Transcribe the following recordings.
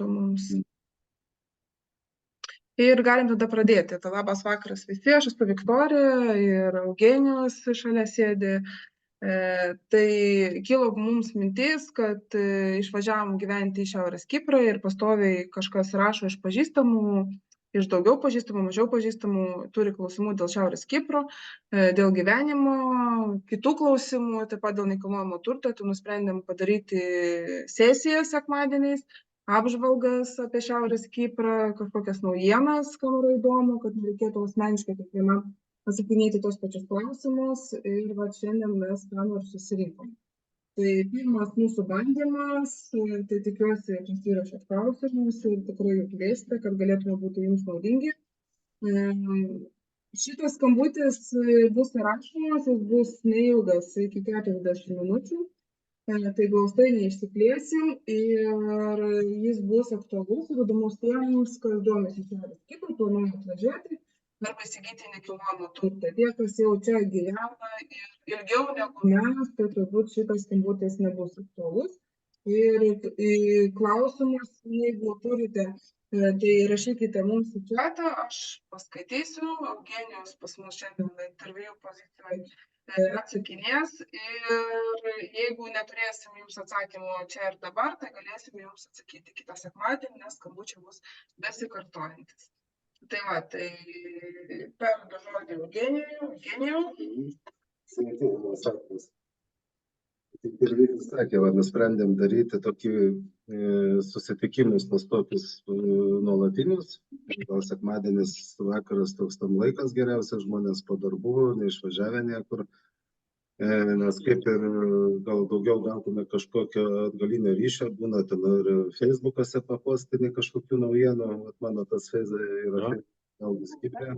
mums. Ir galim tada pradėti. Tai labas vakaras visi, aš esu Viktorija ir Eugenijus šalia sėdi. Tai kilo mums mintis, kad išvažiavom gyventi į Šiaurės Kiprą ir pastoviai kažkas rašo iš pažįstamų, iš daugiau pažįstamų, mažiau pažįstamų, turi klausimų dėl Šiaurės Kipro, dėl gyvenimo, kitų klausimų, taip pat dėl nekilnojamo turto. Tai nusprendėm padaryti sesiją sekmadieniais, apžvalgas apie Šiaurės Kiprą, kažkokias naujienas, kam yra įdomu, kad nereikėtų asmeniškai kiekvienam atsakinėti tos pačius klausimus. Ir va šiandien mes tam ir susirinkom. Tai pirmas mūsų bandymas, tai tikiuosi įrašėt klausimus ir tikrai jų kviesite, kad galėtume būti jums naudingi. Šitas skambutis bus įrašomas, jis bus neilgas, iki 40 minučių. Tai glaustai neišsiplėsim ir jis bus aktualus ir įdomus tiems, kas domisi Šiaurės Kipru, planuoja atvažiuoti arba įsigyti nekilnojamą turtą. Tie, kas jau čia gyvena ir ilgiau negu mes, tai turbūt šitas skambutis nebus aktualus. Ir klausimus, jeigu turite, tai rašykite mums į chatą, aš paskaitysiu. Eugenijus pas mus šiandien interviu pozicijoje atsakinės ir jeigu neturėsim jums atsakymų čia ir dabar, tai galėsim jums atsakyti kitą sekmadienį, nes skambučiai bus besikartojantis. Tai va, tai perduodu žodį Eugenijui. Sveiki, Sakas. Kaip ir Vytis sakė, nusprendėm daryti tokį susitikimus, tos tokius nuolatinius. Gal sekmadienis vakaras toks tam laikas geriausias, žmonės po darbų, neišvažiavę niekur. Nes kaip ir gal daugiau gautume kažkokio atgalinio ryšio, būna ten ir Facebook'ose papostinė kažkokių naujienų, mano tas Facebook'e yra Šiaurės Kipre.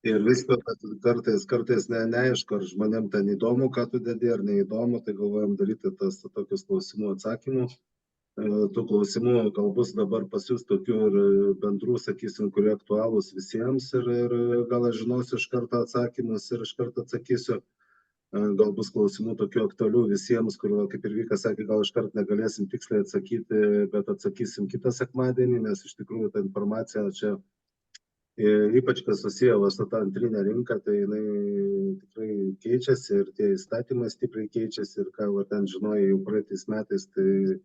Ir visko kartais neaišku, ar žmonėm ten įdomu, ką tu dedi, ar neįdomu, tai galvojam daryti tas tokius klausimų atsakymų. Tų klausimų gal bus dabar pas jūs tokių ir bendrų, sakysim, kurie aktualūs visiems ir gal aš žinosiu iš karto atsakymus ir iš karto atsakysiu. Gal bus klausimų tokių aktualių visiems, kuriuo, kaip ir Vykas sakė, gal iš karto negalėsim tiksliai atsakyti, bet atsakysim kitą sekmadienį, nes iš tikrųjų ta informacija čia, ypač kas susiję su ta antrinė rinka, tai jinai tikrai keičiasi ir tie įstatymai stipriai keičiasi ir ką ten žinojai jau praeitais metais, tai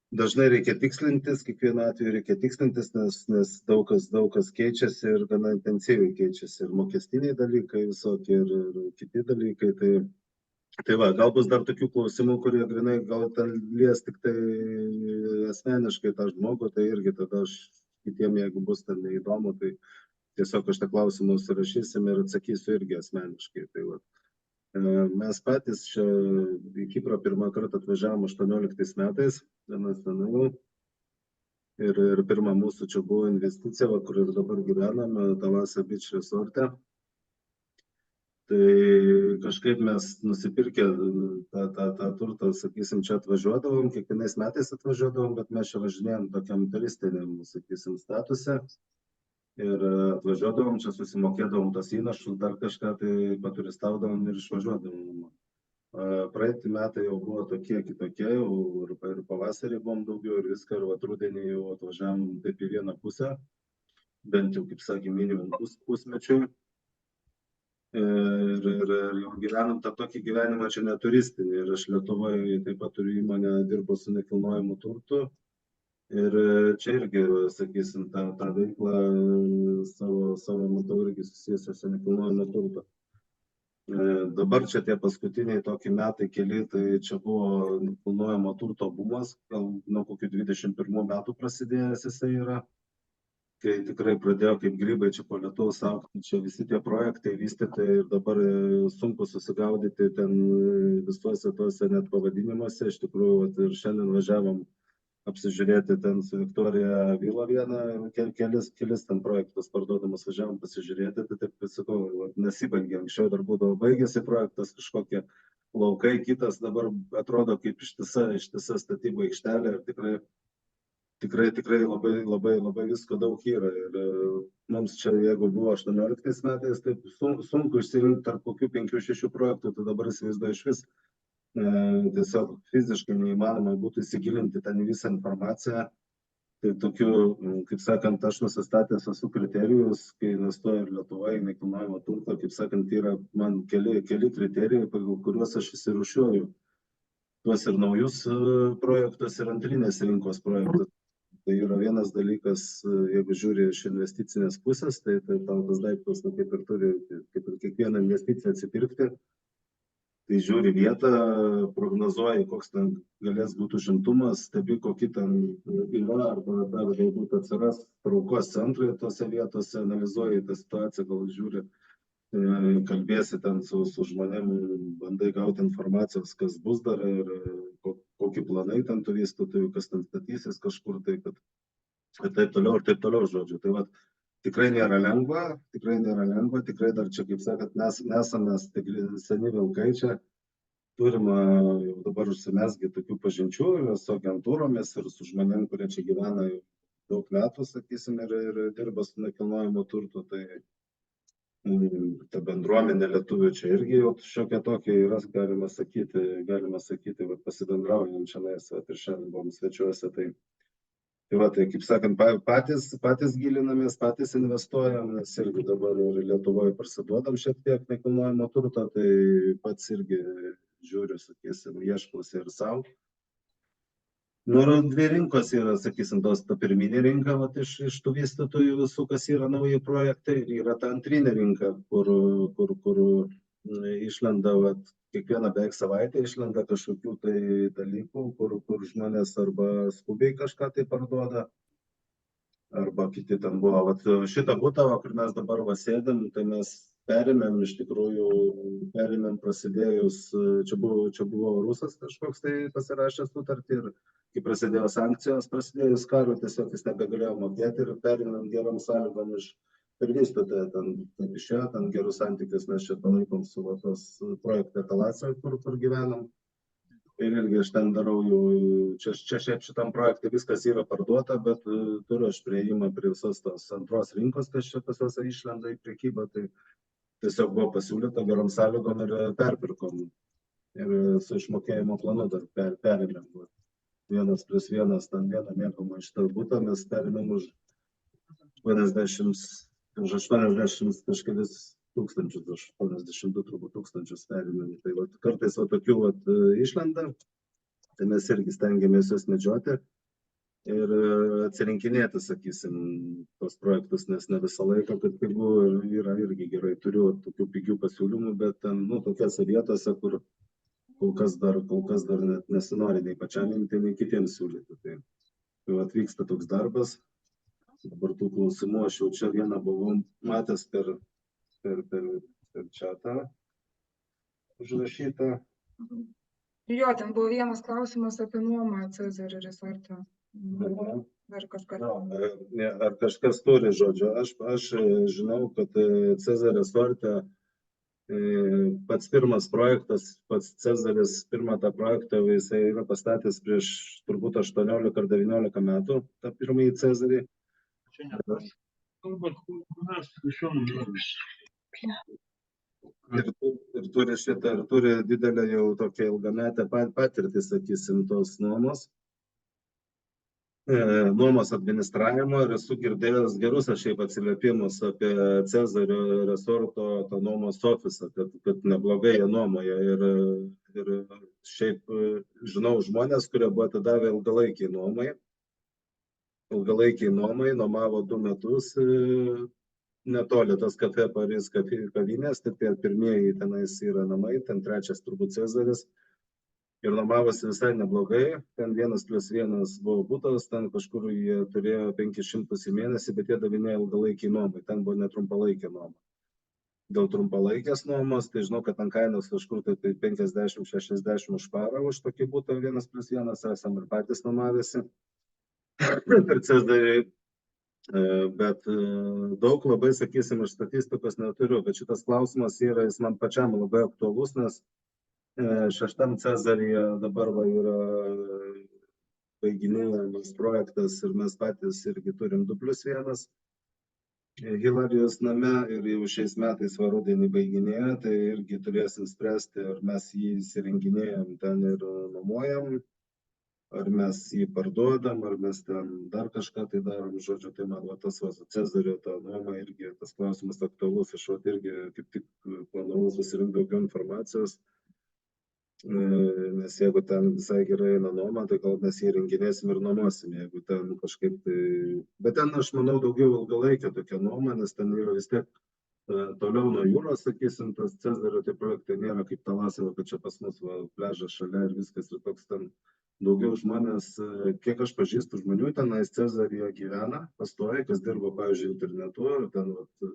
dažnai reikia tikslintis, kiekvienu atveju reikia tikslintis, nes daug kas keičiasi ir gana intensyviai keičiasi ir mokestiniai dalykai visokie ir kiti dalykai. Tai va, gal bus dar tokių klausimų, kurie grinai gal ten lies tik tai asmeniškai tą žmogų, tai irgi tada aš kitiem, jeigu bus ten neįdomu, tai tiesiog aš tą klausimą surašysim ir atsakysiu irgi asmeniškai. Tai va. Mes patys čia į Kiprą pirmą kartą atvažiavom 18 metais, gana senai. Ir pirma mūsų čia buvo investicija, kur ir dabar gyvename, Talasa Beach Resorte. Tai kažkaip mes nusipirkę tą turtą, sakysim, čia atvažiuodavom, kiekvienais metais atvažiuodavom, bet mes čia važinėjom tokiam turistiniam, sakysim, statuse. Ir atvažiuodavom, čia susimokėdavom tas įnašus, dar kažką, tai paturistaudavom ir išvažiuodavom. Praeitį metai jau buvo tokie kitokie, ir pavasarį buvom daugiau ir viską, ir rudenį jau atvažiavom taip į vieną pusę, bent jau, kaip sakė, minimum pusmečiui. Ir jau gyvenam tą tokį gyvenimą čia neturistinį. Ir aš Lietuvoje taip pat turiu įmonę, dirbu su nekilnojamu turtu. Ir čia irgi, sakysim, tą veiklą savo matau irgi susijusią su nekilnojamu turtu. Dabar čia tie paskutiniai tokie metai keli, tai čia buvo nekilnojamo turto bumas, gal nuo kokių 21 metų prasidėjęs jisai yra, kai tikrai pradėjo kaip grybai čia po lietaus augti, čia visi tie projektai vystyti ir dabar sunku susigaudyti ten visuose tuose net pavadinimuose. Iš tikrųjų, ir šiandien važiavom apsižiūrėti ten su Viktorija Vila vieną, kelis ten projektus parduodamus važiavom pasižiūrėti, tai taip sakau, nesibaigė, anksčiau dar būdavo baigėsi projektas, kažkokie laukai, kitas dabar atrodo kaip ištisa statybų aikštelė ir tikrai labai visko daug yra. Ir mums čia, jeigu buvo 18 metais, taip sunku išsirinkti tarp kokių 5-6 projektų, tai dabar įsivaizduoju iš vis tiesiog fiziškai neįmanoma būtų įsigilinti ten į visą informaciją. Tai tokiu, kaip sakant, aš nusistatęs esu kriterijus, kai investuoju ir Lietuvoje į nekilnojamą turtą, kaip sakant, yra man keli kriterijai, pagal kuriuos aš įsirūšiuoju tuos ir naujus projektus, ir antrinės rinkos projektus. Tai yra vienas dalykas, jeigu žiūri iš investicinės pusės, tai tau tas daiktas kaip ir turi, kaip ir kiekvieną investiciją atsipirkti. Tai žiūri vietą, prognozuoji, koks ten galės būti užimtumas, stebi, kokį ten yra, arba dar galbūt atsiras traukos centrai tose vietose, analizuoji tą situaciją, gal žiūri, kalbėsi ten su žmonėm, bandai gauti informacijos, kas bus dar ir kokie planai ten tų vystytojų, kas ten statysis kažkur, tai kad ir taip toliau, žodžiu. Tai vat, tikrai nėra lengva, tikrai dar čia, kaip sakant, nesame seni vilkai čia, turime jau dabar užsimesgi tokių pažinčių ir su agentūromis ir su žmonėm, kurie čia gyvena jau daug metų, sakysim, ir dirba su nekilnojamu turtu, tai ta bendruomenė lietuvių čia irgi jau šiokia tokia yra, galima sakyti, vat, pasibendraujam čia ir šiandien buvom svečiuose, tai kaip sakant, patys gilinamės, patys investuojam, nes irgi dabar ir Lietuvoje parsiduodam šiek tiek nekilnojamo turto, tai pats irgi žiūriu, sakysim, ieškausi ir savo. Dvi rinkos yra, sakysim, ta pirminė rinka iš tų vystytojų visų, kas yra nauji projektai, ir yra ta antrinė rinka, kur išlenda, kiekvieną beveik savaitę išlenda kažkokių tai dalykų, kur žmonės arba skubiai kažką tai parduoda, arba kiti ten buvo. Šitą butą, kur mes dabar sėdėm, tai mes perėmėm, iš tikrųjų, prasidėjus, čia buvo rusas kažkoks tai pasirašęs sutartį, ir kai prasidėjo sankcijos, prasidėjus karui, tiesiog jis nebegalėjo mokėti ir perėmėm gerom sąlygom per vystytoją, ten išėjo, ten gerus santykius mes čia palaikom su tos projekto eskalacija, kur gyvenam. Ir irgi aš ten darau jau, čia šiaip šitam projektui viskas yra parduota, bet turiu aš prieimą prie visos tos antros rinkos, kas čia pas juos išlenda į prekybą, tai tiesiog buvo pasiūlyta gerom sąlygom ir perpirkom. Ir su išmokėjimo planu dar perėmėm. 1+1, ten vieną mėgamą iš tą butą mes perėmėm už 80 kažkelis tūkstančius, 82 turbūt tūkstančius perėmėm. Tai kartais tokių išlenda, tai mes irgi stengiamės juos medžioti ir atsirinkinėti, sakysim, tos projektus, nes ne visą laiką, kad pigų yra irgi gerai. Turiu tokių pigių pasiūlymų, bet ten, tokiose vietose, kur kol kas dar net nesinori nei pačiam imti, nei kitiems siūlyti. Tai atvyksta toks darbas. Dabar tų klausimų aš jau čia vieną buvau matęs per chatą užrašytą. Jo, ten buvo vienas klausimas apie nuomą Cezario resorte. Ar kažkas? Ar kažkas turi, žodžiu. Aš žinau, kad Cezario resorte pats pirmas projektas, pats Cezaris pirmą tą projektą, jisai yra pastatęs prieš turbūt 18 ar 19 metų, tą pirmąjį Cezarį. Ir turi didelę jau tokią ilgametę patirtį, sakysim, tos nuomos administravimo, ir esu girdėjęs gerus šiaip atsiliepimus apie Cezario resorto tą nuomos ofisą, kad neblogai jie nuomoja, ir šiaip žinau žmonės, kurie buvo atidavę ilgalaikiai nuomai, nuomavo 2 metus netoli tos Cafe Paris kavinės, tai pirmieji tenais yra namai, ten trečias turbūt Cezaris. Ir nuomavosi visai neblogai, ten 1+1 buvo butas, ten kažkur jie turėjo 500 į mėnesį, bet jie davinėjo ilgalaikiai nuomai, ten buvo netrumpalaikė nuoma. Dėl trumpalaikės nuomos, tai žinau, kad ant kainos kažkur tai 50-60 už parą už tokį butą 1+1 esam ir patys nuomavėsi per Cezarį, bet daug labai, sakysim, iš statistikos neturiu, bet šitas klausimas yra, jis man pačiam labai aktualus, nes 6 Cezaryje dabar yra baiginėjamas projektas ir mes patys irgi turim 2+1. Hilarijos name ir jau šiais metais rudenį baiginėja, tai irgi turėsim spręsti, ar mes jį įsirenginėjam ten ir nuomojam, ar mes jį parduodam, ar mes ten dar kažką tai darom. Žodžiu, tai man va tas va su Cezario ta nuoma irgi tas klausimas aktualus. Aš va irgi kaip tik planavau susirinkti daugiau informacijos. Nes jeigu ten visai gerai eina nuoma, tai gal mes jį įrenginėsim ir nuomosim, jeigu ten kažkaip tai. Bet ten, aš manau, daugiau ilgalaikė tokia nuoma, nes ten yra vis tiek toliau nuo jūros, sakysim, tas Cezario tie projektai nėra kaip Talasova, kad čia pas mus va, pliažas šalia ir viskas, ir toks ten daugiau žmonės, kiek aš pažįstu žmonių, tenais Cezaryje gyvena, pastoja, kas dirba, pavyzdžiui, internetu, ir ten vat,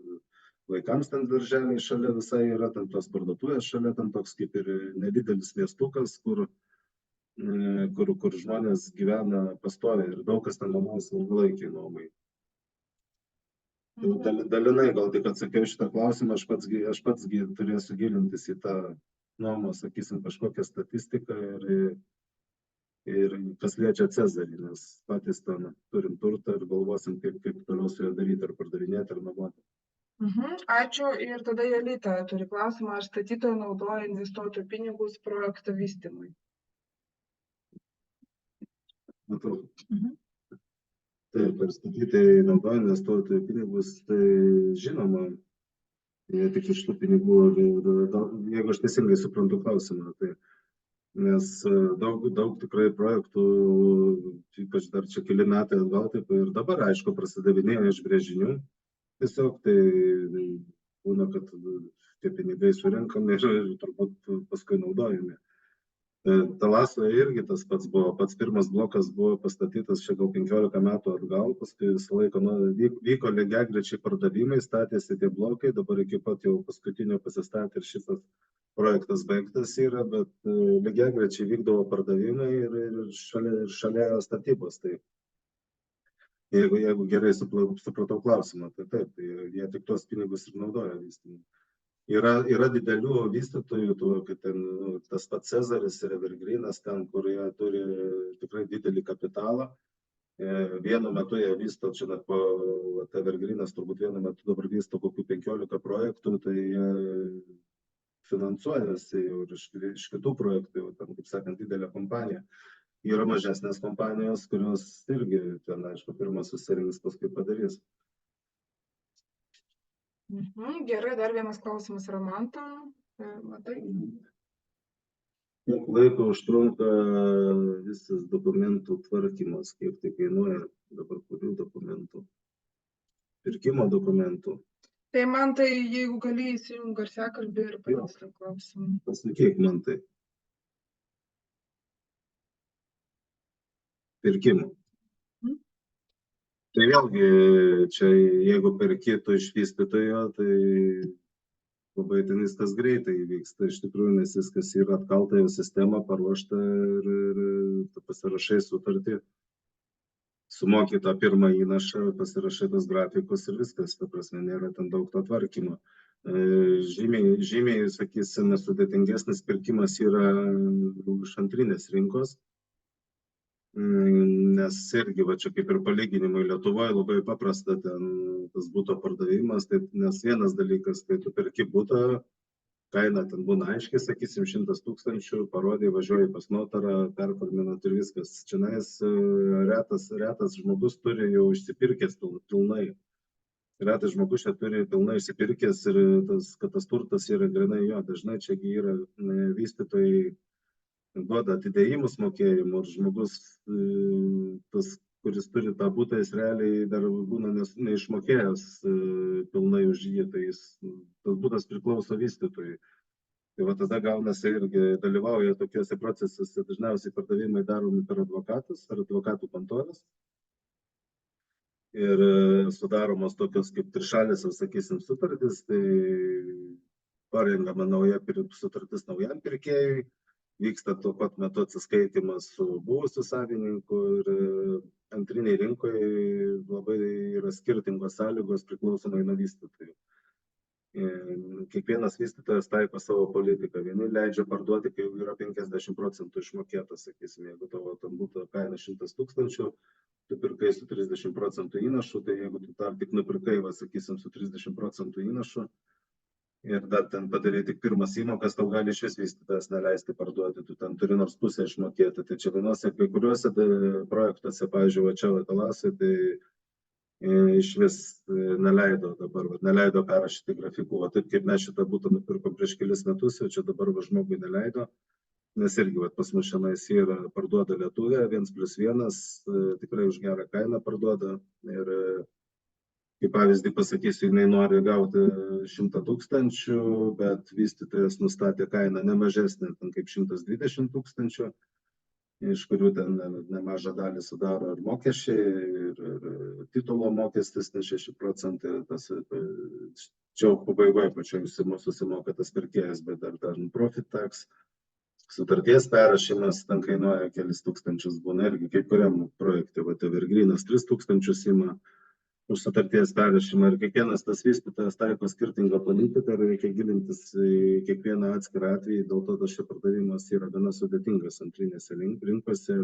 vaikams ten darželiai šalia visai yra, ten tos parduotuvės šalia, ten toks kaip ir nedidelis miestukas, kur žmonės gyvena pastoviai ir daug kas ten nuomos ilgalaikiai nuomai. Dalinai gal tik atsakiau šitą klausimą, aš pats turėsiu gilintis į tą nuomą, sakysim, kažkokią statistiką ir kas liečia Cezarį, nes patys ten turim turtą ir galvosim, kaip toliau su juo daryti, ar pardavinėti, ar nuomoti. Ačiū. Ir tada Jolita turi klausimą, ar statytojai naudoja investuotojų pinigus projekto vystymui? Matau. Taip, ar statytojai naudoja investuotojų pinigus, tai žinoma, jie tik iš tų pinigų, jeigu aš teisingai suprantu klausimą, tai nes daug tikrai projektų, ypač dar čia keli metai atgal, taip ir dabar, aišku, prasidavinėja iš brėžinių. Tiesiog tai būna, kad tie pinigai surinkami ir turbūt paskui naudojami. Talasoje irgi tas pats buvo, pats pirmas blokas buvo pastatytas čia gal 15 metų atgal, paskui visą laiką vyko lygiagrečiai pardavimai, statėsi tie blokai, dabar iki pat jau paskutinio pasistatė ir šitas projektas baigtas yra, bet lygiagrečiai vykdavo pardavimai ir šalia statybos. Tai jeigu gerai supratau klausimą, tai taip, tai jie tik tuos pinigus ir naudoja vystymui. Yra didelių vystytojų, kad ten tas pats Cezaris ir Evergrynas, ten, kur jie turi tikrai didelį kapitalą. Vienu metu jie vysto, čia net po Evergrynas turbūt vienu metu dabar vysto kokių 15 projektų, tai jie finansuojasi jau iš kitų projektų, jau ten, kaip sakant, didelė kompanija. Yra mažesnės kompanijos, kurios irgi ten, aišku, pirmas susirinks, paskui padarys. Gerai, dar vienas klausimas Ramanto. Matai? Kiek laiko užtrunka visas dokumentų tvarkymas, kiek tai kainuoja, dabar kurių dokumentų? Pirkimo dokumentų. Tai man tai, jeigu gali įsijungti garsiakalbį ir patikslink klausimą. Pasakyk man tai. Pirkimų. Tai vėlgi, čia jeigu perki tu iš vystytojo, tai labai ten viskas greitai vyksta, iš tikrųjų, nes viskas yra atkalta jau sistema, paruošta ir tu pasirašai sutartį, sumoki tą pirmą įnašą, pasirašai tos grafikus ir viskas, ta prasme, nėra ten daug to tvarkymo. Žymiai, sakysime, sudėtingesnis pirkimas yra iš antrinės rinkos. Nes irgi, va čia kaip ir palyginimui, Lietuvoje labai paprasta ten tas būto pardavimas, tai, nes vienas dalykas, kai tu perki būtą, kaina ten būna aiškiai, sakysim, 100 000, parodai, važiuoji pas notarą, performinat ir viskas. Čianais retas žmogus turi jau išsipirkęs pilnai. Retas žmogus čia turi pilnai išsipirkęs ir kad tas turtas yra grinai jo. Dažnai čiagi yra vystytojai duoda atidėjimus mokėjimų ir žmogus, tas, kuris turi tą būtą, jis realiai dar būna neišmokėjęs pilnai už jį, tai tas būtas priklauso vystytojui. Tai va tada gaunasi irgi dalyvauja tokiuose procesuose, dažniausiai pardavimai daromi per advokatus, per advokatų kontoras. Ir sudaromos tokios kaip trišalės, sakysim, sutartys, tai parengama nauja sutartis naujam pirkėjui. Vyksta tuo pat metu atsiskaitimas su buvusiu savininku ir antriniai rinkoje labai yra skirtingos sąlygos priklausomai nuo vystytojų. Kiekvienas vystytojas taiko savo politiką. Vieni leidžia parduoti, kai yra 50% išmokėta, sakysim, jeigu tavo ten būtų kaina 100 000, tu pirkai su 30% įnašu, tai jeigu tu dar tik nupirkai, va, sakysim, su 30% įnašu ir dar ten padarai tik pirmas įmokas, tau gali iš vis vystytojas neleisti parduoti, tu ten turi nors pusę išmokėti. Tai čia vienose, kai kuriuose projektuose, pavyzdžiui, va čia Talasai, tai iš vis neleido dabar, neleido perrašyti grafikų, taip kaip mes šitą būtą nupirkom prieš kelis metus, jau čia dabar žmogui neleido, nes irgi pas mus šiandien yra parduoda Lietuvė, 1+1, tikrai už gerą kainą parduoda ir kaip pavyzdį pasakysiu, jinai nori gauti 100 000, bet vystytojas nustatė kainą ne mažesnę, kaip 120 000, iš kurių ten nemažą dalį sudaro ir mokesčiai, ir titulo mokestis, tai 6%, čia pabaigoje pačioj susimoka tas pirkėjas, bet dar profit tax, sutarties perrašymas, ten kainuoja kelis tūkstančius būna irgi, kaip kuriam projekte, Evergrynas 3000 ima už sutarties perrašymą ir kiekvienas tas vystytojas taiko skirtingą politiką ir reikia gilintis į kiekvieną atskirą atvejį, dėl to tas pardavimas yra gana sudėtingas antrinėse rinkose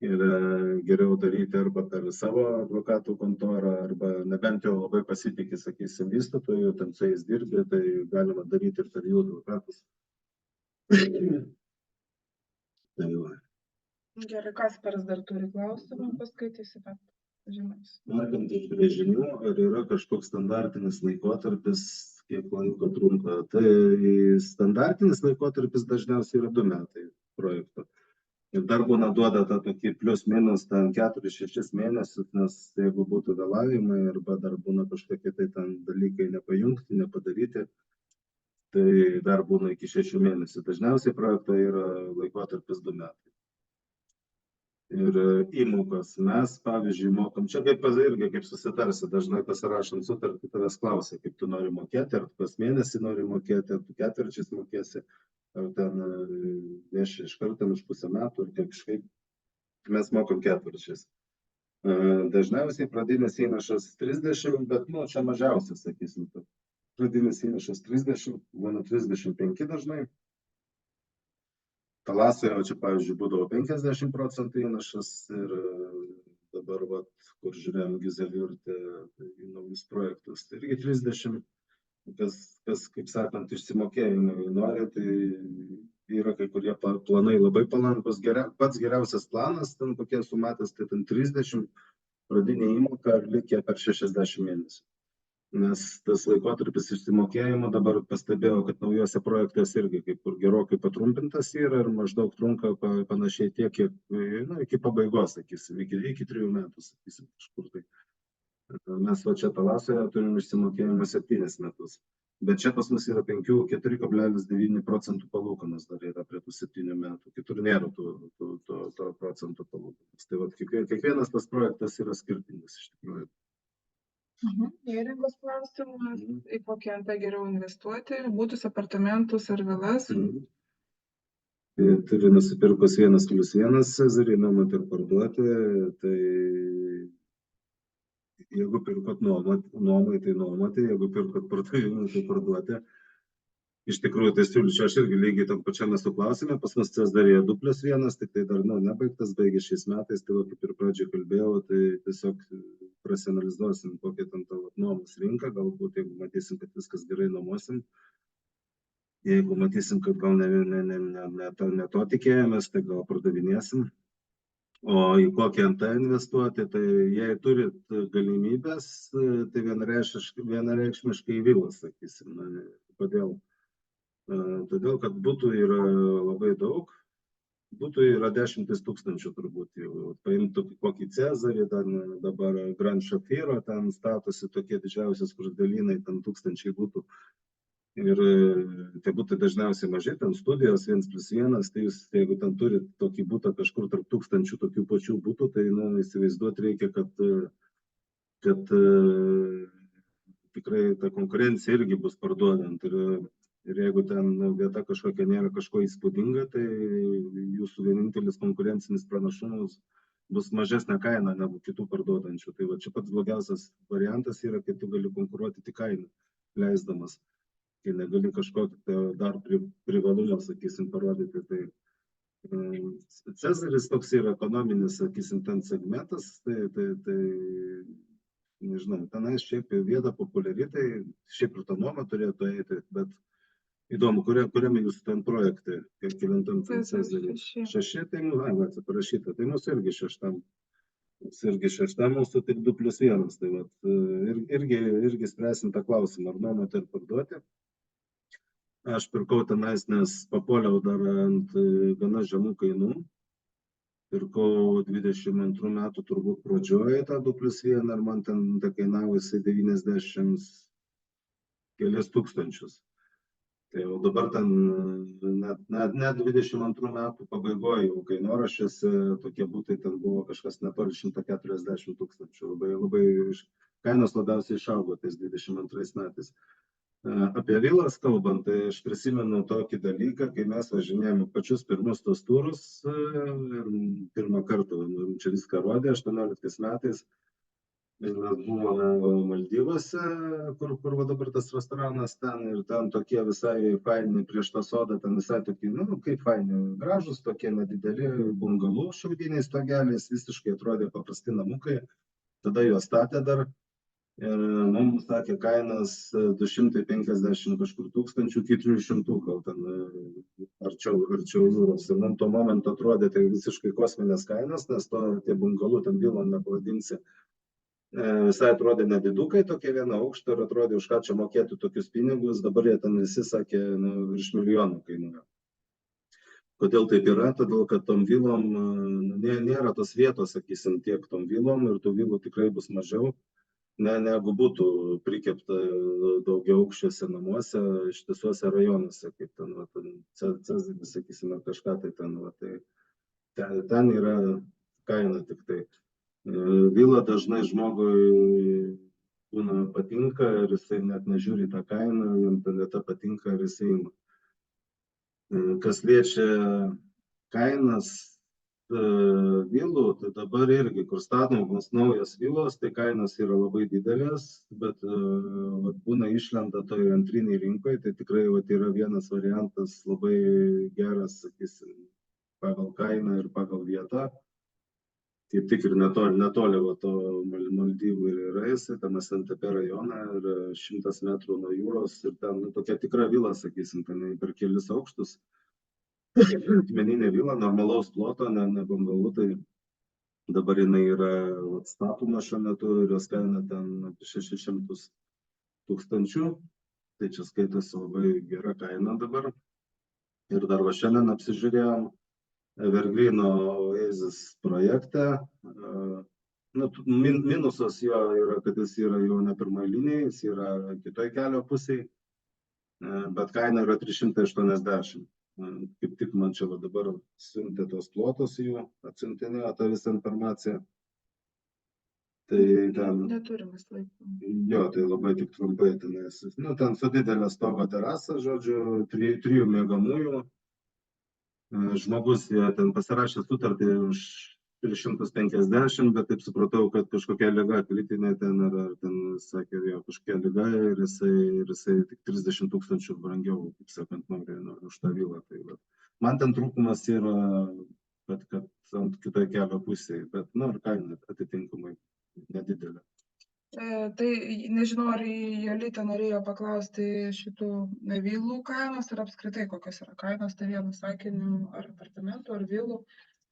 ir geriau daryti arba per savo advokatų kontorą, arba nebent jau labai pasitikė, sakysim, vystytojų, ten su jais dirbi, tai galima daryti ir per jų advokatus. Tai va. Gerai, Kasparas dar turi klausimą, paskaitysi, bet žinais. Norint iš brėžinių, ar yra kažkoks standartinis laikotarpis, kiek laiko trunka? Tai standartinis laikotarpis dažniausiai yra 2 metai projekto. Ir dar būna duoda tą tokį plius minus 4-6 mėnesius, nes jeigu būtų vėlavimai arba dar būna kažkokie tai ten dalykai nepajungti, nepadaryti, tai dar būna iki 6 mėnesių. Dažniausiai projekto yra laikotarpis 2 metai. Ir įmokos mes, pavyzdžiui, mokam, čia kaip irgi, kaip susitarsi, dažnai pasirašant sutartį, tavęs klausia, kaip tu nori mokėti, ar tu kas mėnesį nori mokėti, ar tu ketvirčiais mokėsi, ar ten neši iš karto už pusę metų, ar kažkaip. Mes mokam ketvirčiais. Dažniausiai pradinis įnašas 30, bet, čia mažiausias, sakysim, pradinis įnašas 30, būna 35 dažnai. Talasoje, čia, pavyzdžiui, būdavo 50% įnašas ir dabar, kur žiūrėjom Gizeliurte į naujus projektus, tai irgi 30, kas, kaip sakant, išsimokėjimai nori, tai yra kai kurie planai labai palankus, pats geriausias planas, ten kokie sumatęs, tai ten 30 pradinė įmoka likę per 60 mėnesių. Nes tas laikotarpis išsimokėjimo dabar pastebėjau, kad naujose projektuose irgi kaip ir gerokai patrumpintas yra ir maždaug trunka panašiai tiek, kiek, iki pabaigos, sakysim, iki 3 metų, sakysim, kažkur tai. Mes čia Talasoje turim išsimokėjimą 7 metus, bet čia pas mus yra 4,9% palūkanos dar yra prie tų 7 metų, kitur nėra to procentų palūkanos. Tai kiekvienas tas projektas yra skirtingas iš tikrųjų. Neringos klausimas, į kokį antą geriau investuoti, būtus apartamentus ar vilas? Turiu nusipirkus 1+1 Cezarį, nuomoti ir parduoti, tai jeigu pirkot nuomai, tai nuomoti, jeigu pirkot pardavimui, tai parduoti. Iš tikrųjų, tai siūlyčiau, aš irgi lygiai tam pačiam esu klausime, pas mus Cezarėje 2+1, tik tai dar nebaigtas, baigė šiais metais, tai kaip ir pradžioje kalbėjau, tai tiesiog prasianalizuosim kokią ten tavo nuomos rinką, galbūt jeigu matysim, kad viskas gerai nuomosim, jeigu matysim, kad gal ne to tikėjomės, tai gal pardavinėsim. O į kokį NT investuoti, tai jei turit galimybės, tai vienareikšmiškai į vilas, sakysim. Kodėl? Todėl, kad būtų yra labai daug, būtų yra 10 000 turbūt jau. Paimtų kokį Cezarį, dabar Grand Shafiro, ten statosi tokie didžiausias skruzdėlynai, ten 1000 būtų. Ir tai būtų dažniausiai mažai, ten studijos 1+1, tai jūs, jeigu ten turit tokį būtą kažkur tarp 1000 tokių pačių būtų, tai įsivaizduoti reikia, kad tikrai ta konkurencija irgi bus parduodant. Ir jeigu ten vieta kažkokia nėra kažko įspūdinga, tai jūsų vienintelis konkurencinis pranašumas bus mažesnė kaina negu kitų parduodančių. Tai čia pats blogiausias variantas yra, kai tu gali konkuruoti tik kainą, leisdamas. Kai negali kažkokį dar privalumą, sakysim, parodyti. Tai Cezaris toks yra ekonominis, sakysim, ten segmentas, tai nežinau, tenais šiaip vieta populiari, tai šiaip ir ta nuoma turėtų eiti, bet įdomu, kuriame jūs ten projekte, kiek kelintam ten Cezarį? 6, tai atsiprašyta, tai mūsų irgi šešta, mūsų tik 2+1, tai vat, irgi spręsim tą klausimą, ar nuomoti ar parduoti. Aš pirkau tenais, nes papuoliau dar ant gana žemų kainų. Pirkau 22 metų turbūt pradžioje tą 2+1 ir man ten kainavo jisai 90 kelis tūkstančius. Tai jau dabar ten net 22 metų pabaigoje jau kainoraščiuose tokie būtai ten buvo kažkas netoli 140 tūkstančių. Labai kainos labiausiai išaugo tais 22 metais. Apie vilas kalbant, tai aš prisimenu tokį dalyką, kai mes važinėjome pačius pirmus tos turus ir pirmą kartą čia viską rodė 18 metais. Ir mes buvome Maldyvuose, kur va dabar tas restoranas ten ir ten tokie visai faini prieš tą sodą, ten visai tokie, kaip faini, gražus, tokie nedideli bungalų šiaudiniais stogeliais, visiškai atrodė paprasti namukai. Tada juos statė dar. Ir mums sakė kainas 250 kažkur tūkstančių iki 300 gal ten arčiau jūros. Ir mums tuo momentu atrodė tai visiškai kosminės kainos, nes tie bungalų ten vilom nepavadinsi. Visai atrodė nedidukai, tokie vieną aukštą ir atrodė, už ką čia mokėti tokius pinigus. Dabar jie ten visi sakė, virš milijonų kainuoja. Kodėl taip yra? Todėl, kad tom vilom nėra tos vietos, sakysim, tiek tom vilom ir tų vilų tikrai bus mažiau. Negu būtų prikepta daugiau aukščiuose namuose, ištisuose rajonuose, kaip ten Cezaris, sakysime, kažką tai ten, ten yra kaina tik tai. Vila dažnai žmogui būna patinka ir jisai net nežiūri tą kainą, jam ta vieta patinka ir jisai ima. Kas liečia kainas vilų, tai dabar irgi, kur statomos naujos vilos, tai kainos yra labai didelės, bet būna išlenda toj antriniai rinkoje, tai tikrai yra vienas variantas labai geras, sakysim, pagal kainą ir pagal vietą. Kaip tik ir netoli to Maldyvų ir yra jisai, ten SNTP rajone ir 100 metrų nuo jūros ir ten tokia tikra vila, sakysim, ten per kelis aukštus. Akmeninė vila, normalaus ploto, ne bungalų, tai dabar jinai yra statoma šiuo metu ir jos kaina ten apie 600 tūkstančių, tai čia skaitosi labai gera kaina dabar. Ir dar va šiandien apsižiūrėjom Evergreeno Oasis projektą. Minusas jo yra, kad jis yra jau ne pirmai linijai, jis yra kitoj kelio pusėje, bet kaina yra 380. Kaip tik man čia dabar siuntė tos plotus jų, atsiuntinėjo tą visą informaciją. Tai ten... Neturimas laiko. Jo, tai labai tik trumpai tenais. Ten su didelė stogo terasa, žodžiu, 3 miegamųjų. Žmogus ten pasirašė sutartį už 350, bet taip supratau, kad kažkokia liga kritinė ten, ar ten, sakė, jo, kažkokia liga ir jisai tik 30 tūkstančių brangiau, kaip sakant, nori už tą vilą. Tai, man ten trūkumas yra, kad ant kitoje kelio pusėje, bet, ir kaina atitinkamai nedidelė. Tai nežinau, ar Jolita norėjo paklausti šitų vilų kainos ir apskritai kokios yra kainos, tai vienu sakiniu, ar apartamentų, ar vilų.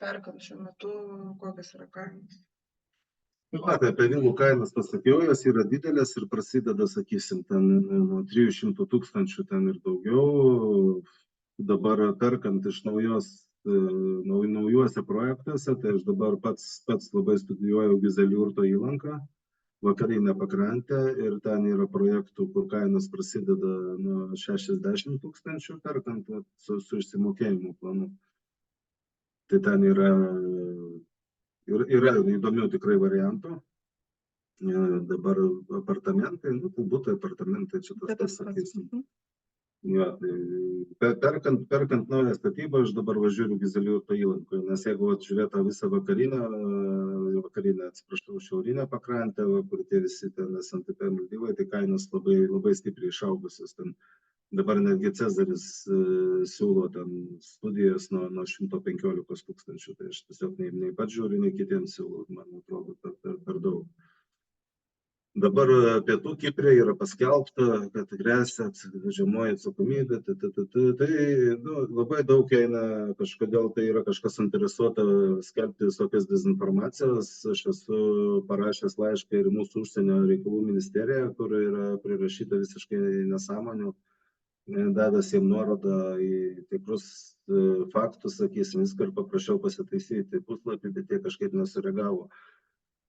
Perkant šiuo metu, kokios yra kainos? Apie vilų kainas pasakiau, jos yra didelės ir prasideda, sakysim, ten nuo 300 tūkstančių ten ir daugiau. Dabar perkant iš naujuose projektuose, tai aš dabar pats labai studijuoju Gizeliurto įlanką, vakarinę pakrantę ir ten yra projektų, kur kainos prasideda nuo 60 tūkstančių perkant su išsimokėjimo planu. Tai ten yra įdomių tikrai variantų. Dabar apartamentai, tai būtų apartamentai, čia tas sakysim. Perkant naują statybą, aš dabar važiuoju Gizeliurto įlankoje, nes jeigu žiūrėtų visą šiaurinę pakrantę, kur tie visi ten SNTP Maldyvai, tai kainos labai stipriai išaugusios. Ten Dabar netgi Cezaris siūlo ten studijas nuo 115 tūkstančių, tai aš tiesiog nei pats žiūriu, nei kitiems siūlau, man atrodo, per daug. Dabar Pietų Kipre yra paskelbta, kad gresia baudžiamoji atsakomybė, tai labai daug eina, kažkodėl tai yra kažkas interesuota skelbti visokias dezinformacijas. Aš esu parašęs laišką ir mūsų užsienio reikalų ministeriją, kur yra prirašyta visiškai nesąmonių, davęs jiem nuorodą į tikrus faktus, sakysim, viską ir paprašiau pasitaisyti puslapį, bet jie kažkaip nesureagavo.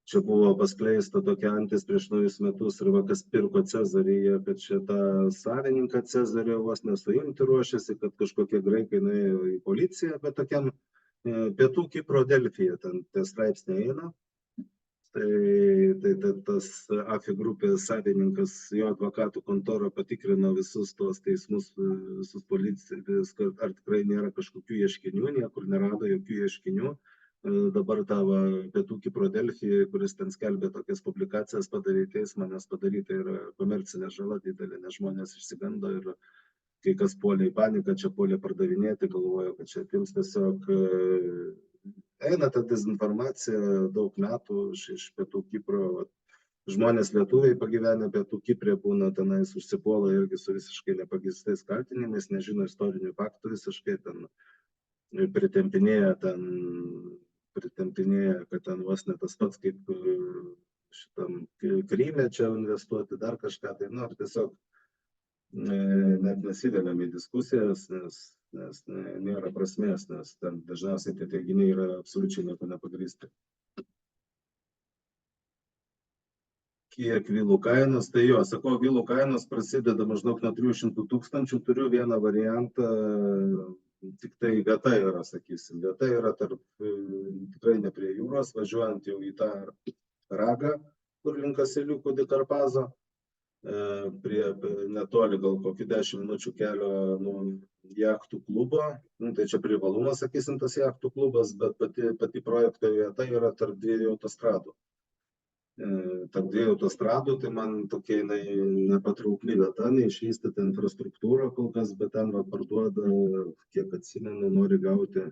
Čia buvo paskleista tokia antis prieš naujus metus ir kas pirko Cezarį, kad čia tą savininką Cezario vos nesuimti ruošiasi, kad kažkokie graikai nuėjo į policiją, bet tokiam Pietų Kipro Delfyje ten tie straipsniai eina. Tai tas AFI grupės savininkas, jo advokatų kontora patikrino visus tuos teismus, visus policijos, ar tikrai nėra kažkokių ieškinių, niekur nerado jokių ieškinių. Dabar tavo Pietų Kipro Delfyje, kuris ten skelbė tokias publikacijas, padarė teismą, nes padaryta yra komercinė žala didelė, nes žmonės išsigando ir kai kas puolė į paniką, čia puolė pardavinėti, galvojo, kad čia atims tiesiog. Eina ta dezinformacija daug metų iš Pietų Kipro. Žmonės lietuviai pagyvenę Pietų Kiprė būna tenais užsipuola irgi su visiškai nepagrįstais kaltinimais, nežino istorinių faktų visiškai, ten pritempinėja, kad ten vos ne tas pats kaip šitam Kryme čia investuoti, dar kažką, tai ir tiesiog net nesidėliam į diskusijas, nes nėra prasmės, nes ten dažniausiai tie teiginiai yra absoliučiai nieko nepagrįsti. Kiek vilų kainos, tai jo, sakau, vilų kainos prasideda maždaug nuo 300 tūkstančių, turiu vieną variantą, tik tai vieta yra, sakysim, vieta yra tikrai ne prie jūros, važiuojant jau į tą Ragą, kur link Asiliukų di Karpazo, prie netoli gal kokį 10 minučių kelio nuo jachtų klubo, tai čia privalumas, sakysim, tas jachtų klubas, bet pati projekto vieta yra tarp dviejų autostradų. Tarp dviejų autostradų, tai man tokia nepatraukli vieta, neišvystyta infrastruktūra kol kas, bet ten parduoda, kiek atsimenu, nori gauti,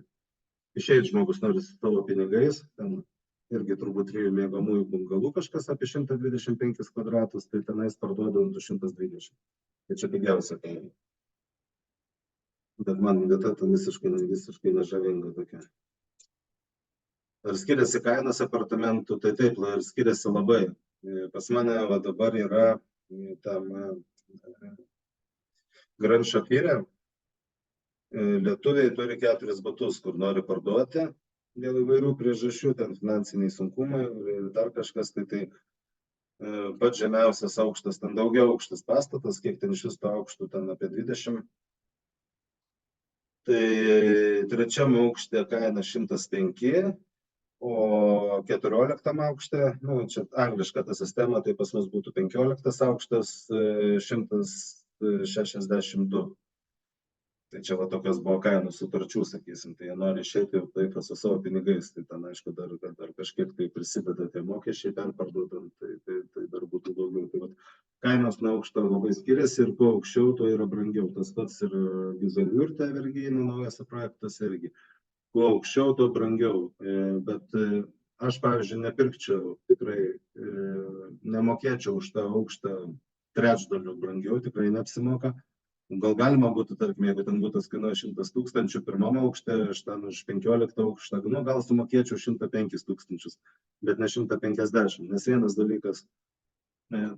išeit žmogus nori su savo pinigais, ten irgi turbūt 3 miegamųjų bungalų kažkas apie 125 kvadratus, tai tenais parduoda 220. Tai čia pigiausia kaina. Bet man vieta ten visiškai nežavinga tokia. Ar skiriasi kainos apartamentų? Tai taip, ir skiriasi labai. Pas mane dabar yra tam Grand Shapire. Lietuviai turi 4 butus, kur nori parduoti dėl įvairių priežasčių, ten finansiniai sunkumai ir dar kažkas. Tai pats žemiausias aukštas, ten daugiau aukštas pastatas, kiek ten iš viso aukštų, ten apie 20. Tai trečiam aukšte kaina 105. O 14 aukšte, čia angliška ta sistema, tai pas mus būtų 15 aukštas 162. Tai čia tokios buvo kainų sutarčių, sakysim, tai jie nori išėti taip su savo pinigais, tai ten aišku dar kažkiek tai prisideda tie mokesčiai perparduodant, tai dar būtų daugiau. Tai kainos nuo aukšto labai skiriasi ir kuo aukščiau, tuo yra brangiau. Tas pats ir Gizelviurte Vergynų naujose projektuose irgi. Kuo aukščiau, tuo brangiau. Bet aš, pavyzdžiui, nepirkčiau, tikrai nemokėčiau už tą aukštą trečdaliu brangiau, tikrai neapsimoka. Gal galima būtų, tarkim, jeigu ten būtų kainuoja 100 tūkstančių pirmame aukšte, aš ten už 15 aukštą, gal sumokėčiau 105 tūkstančius, bet ne 150. Nes vienas dalykas,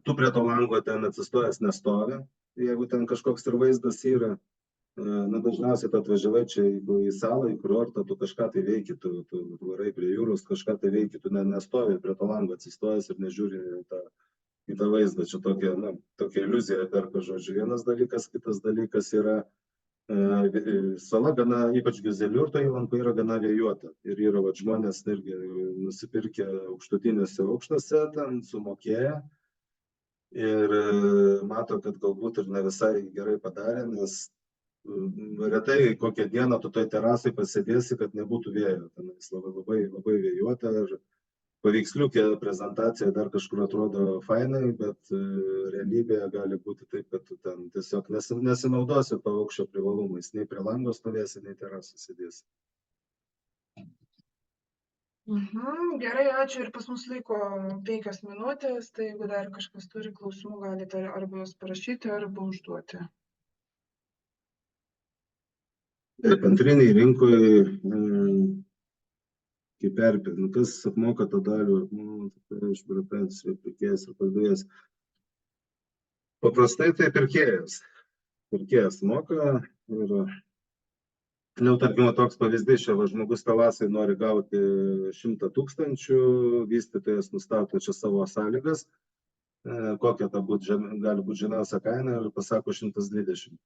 tu prie to lango ten atsistojęs nestovi, jeigu ten kažkoks ir vaizdas yra. Dažniausiai tu atvažiavai čia į salą, į kurortą, tu kažką tai veiki, tu varai prie jūros, kažką tai veiki, tu nestovi prie to lango atsistojęs ir nežiūri į tą vaizdą. Čia tokia iliuzija perka, žodžiu. Vienas dalykas, kitas dalykas yra sala gana, ypač Gizeliurto įlanko, yra gana vėjuota. Ir yra žmonės irgi nusipirkę aukštutinėse aukštose, ten sumokėję. Ir mato, kad galbūt ir ne visai gerai padarė, nes retai kokią dieną tu toj terasai pasėdėsi, kad nebūtų vėjo. Tenais labai vėjuota paveiksliukė prezentacija dar kažkur atrodo fainai, bet realybėje gali būti taip, kad tu ten tiesiog nesinaudosi to aukščio privalumais, nei prie lango stovėsi, nei terasą sėdėsi. Gerai, ačiū, ir pas mus laiko 5 minutės, tai jeigu dar kažkas turi klausimų, galite arba juos parašyti, arba užduoti. Taip, antriniai rinkoje, kaip perpėdė, kas apmoka tą dalį, iš biurokratijos pirkėjas ir pardavėjas. Paprastai tai pirkėjas. Pirkėjas moka ir, tarkim, toks pavyzdys, čia žmogus Talasai nori gauti 100 000, vystytojas nustato čia savo sąlygas, kokia ta gali būti žemiausia kaina ir pasako 120.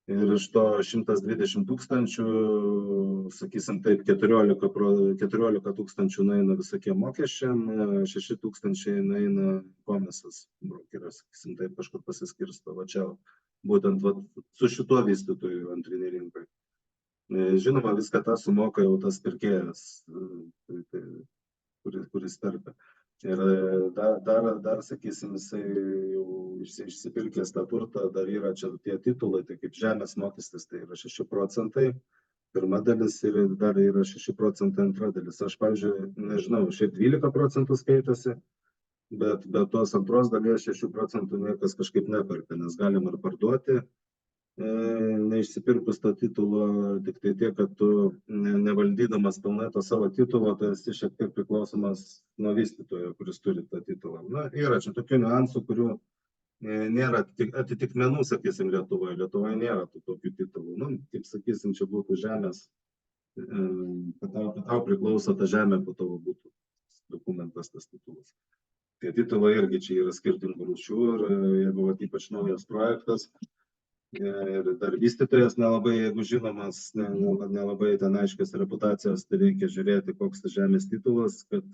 Ir iš to 120 000, sakysim taip, 14 000 nueina visokiem mokesčiam, 6 000 nueina komisas, brokeris, sakysim taip, kažkur pasiskirsto, va čia būtent su šituo vystytoju antrinė rinkai. Žinoma, viską tą sumoka jau tas pirkėjas, kuris perka. Ir dar sakysim, jisai jau išsipirkęs tą turtą, dar yra čia tie titulai, tai kaip žemės mokestis, tai yra 6%, pirma dalis ir dar yra 6% antra dalis. Aš, pavyzdžiui, nežinau, šiaip 12% skaitosi, bet be tos antros dalies 6% niekas kažkaip neperka, nes galima ir parduoti, neišsipirkus to titulo, tik tai tiek, kad tu nevaldydamas pilnai to savo titulo, tai esi šiek tiek priklausomas nuo vystytojo, kuris turi tą titulą. Na, yra čia tokių niuansų, kurių nėra atitikmenų, sakysim, Lietuvoje. Lietuvoje nėra tokių titulų. Nu, kaip sakysim, čia būtų žemės, kad tau priklauso ta žemė, po tavo būtų dokumentas tas titulas. Tie titulai irgi čia yra skirtingų rūšių ir jeigu ypač naujas projektas, ir dar vystytojas nelabai, jeigu žinomas, nelabai ten aiškios reputacijos, tai reikia žiūrėti, koks tas žemės titulas, kad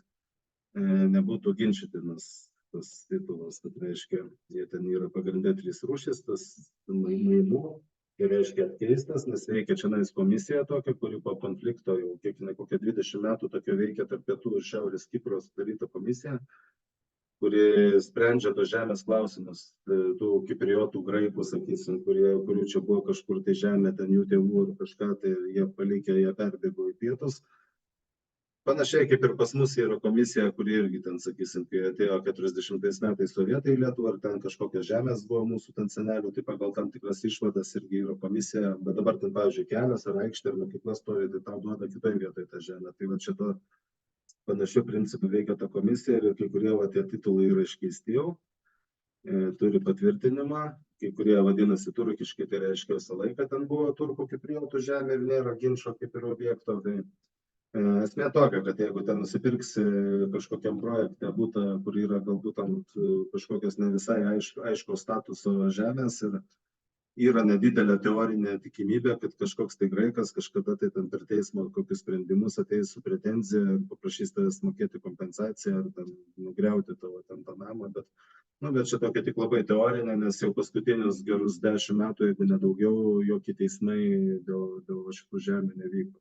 nebūtų ginčytinas tas titulas. Tai reiškia, jie ten yra pagrindė 3 rūšis, tas mainų, tai reiškia atkeistas, nes veikia čia komisija tokia, kuri po konflikto jau kokia 20 metų tokia veikia tarp Pietų ir Šiaurės Kipro sudaryta komisija, kuri sprendžia tos žemės klausimus, tų kipriotų graikų, sakysim, kurių čia buvo kažkur tai žemė, ten jų tėvų ir kažką, tai jie palikė, jie perbėgo į pietus. Panašiai kaip ir pas mus yra komisija, kuri irgi ten, sakysim, kai atėjo 40 metais sovietai į Lietuvą, ar ten kažkokios žemės buvo mūsų ten senelių, tai pagal tam tikras išvadas irgi yra komisija, bet dabar ten, pavyzdžiui, kelias ar aikštė ar mokykla stovi, tai tau duoda kitoje vietoje tą žemę. Tai va čia to panašių principų veikia ta komisija ir kai kurie tie titulai yra iškeisti jau, turi patvirtinimą, kai kurie vadinasi turkiškai, tai reiškia visą laiką ten buvo turkų kipriotų žemė ir nėra ginčo kaip ir objekto. Tai esmė tokia, kad jeigu ten nusipirksi kažkokiam projekte būtą, kur yra galbūt ant kažkokios ne visai aiškaus statuso žemės ir yra nedidelė teorinė tikimybė, kad kažkoks tai graikas kažkada tai ten per teismo kokius sprendimus ateis su pretenzija ir paprašys tavęs mokėti kompensaciją ar ten nugriauti tavo ten tą namą, bet čia tokia tik labai teorinė, nes jau paskutinius gerus 10 metų, jeigu nedaugiau, jokie teismai dėl šitų žemių nevyko.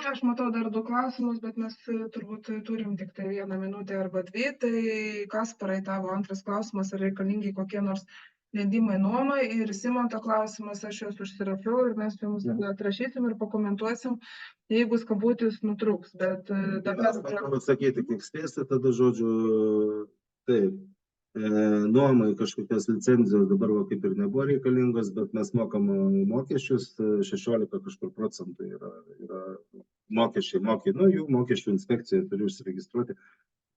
Aš matau dar 2 klausimus, bet mes turbūt turim tik tai 1 minutę arba 2, tai Kasparai, tavo antras klausimas, ar reikalingi kokie nors leidimai nuomai, ir Simonto klausimas, aš juos užsirašiau ir mes jums atrašysim ir pakomentuosim, jeigu skambutis nutrūks, bet dabar... Aš atsakyti, kiek spėsi, tada žodžiu, taip, nuomai kažkokios licenzijos dabar kaip ir nebuvo reikalingos, bet mes mokam mokesčius, 16 kažkur procentų yra mokesčiai, jų mokesčių inspekcija turi užsiregistruoti.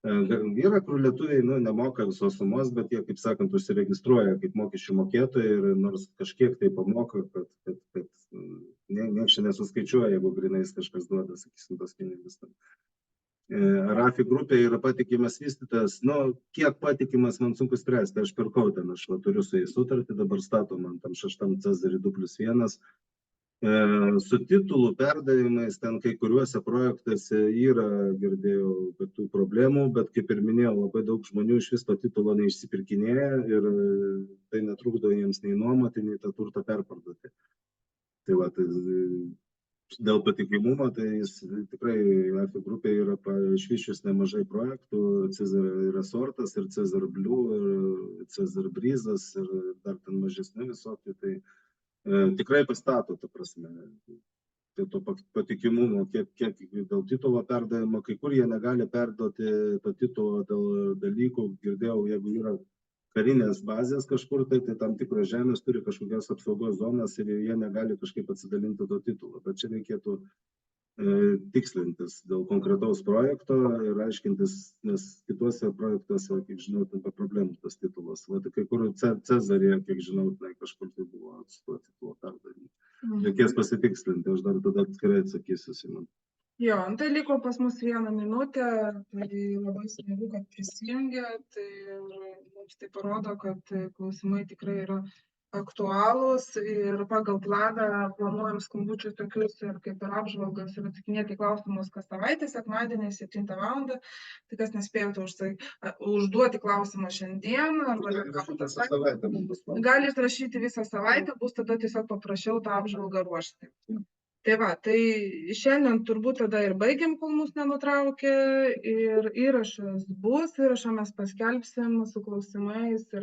Yra, kur lietuviai nemoka visos sumos, bet jie, kaip sakant, užsiregistruoja kaip mokesčių mokėtojai ir nors kažkiek tai pamoka, kad nieks čia nesuskaičiuoja, jeigu grinais kažkas duoda, sakysim, tos pinigus. Rafi grupė yra patikimas vystytojas, kiek patikimas man sunku spręsti, aš pirkau ten, aš turiu su jais sutartį, dabar stato man tam 6 Cezarį 2+1. Su titulų perdavimais ten kai kuriuose projektuose yra, girdėjau, tų problemų, bet kaip ir minėjau, labai daug žmonių iš vis to titulo neišsipirkinėja ir tai netrukdo jiems nei nuomoti, nei tą turtą perparduoti. Tai Dėl patikimumo, tai jis tikrai AFI grupė yra išvyščius nemažai projektų, Cezar Resortas ir Cezar Blue, ir Cezar Breezas, ir dar ten mažesni visokie, tai tikrai pastato, ta prasme. Tai to patikimumo, kiek dėl titulo perdavimo, kai kur jie negali perduoti to titulo dėl dalykų, girdėjau, jeigu yra karinės bazės kažkur, tai tam tikros žemės turi kažkokias apsaugos zonas ir jie negali kažkaip atsidalinti to titulo. Bet čia reikėtų tikslintis dėl konkretaus projekto ir aiškintis, nes kituose projektuose, kiek žinau, tampa problemų tas titulas. Va, tai kai kur Cezarėje, kiek žinau, tai kažkur tai buvo su tuo titulo perdavimu. Reikės pasitikslinti, aš dar tada atskirai atsakysiu, Simon. Jo, tai liko pas mus 1 minutė, tai labai smagu, kad prisijungėt ir mums tai parodo, kad klausimai tikrai yra aktualūs ir pagal planą planuojam skambučius tokius ir kaip ir apžvalgas ir atsakinėti klausimus kas savaitę, sekmadienį 7 valandą. Tai kas nespėjote užduoti klausimą šiandien, galite rašyti visą savaitę, bus tada tiesiog paprašiau tą apžvalgą ruošti. Tai va, tai šiandien turbūt tada ir baigiam, kol mus nenutraukė, ir įrašas bus, įrašą mes paskelbsim su klausimais ir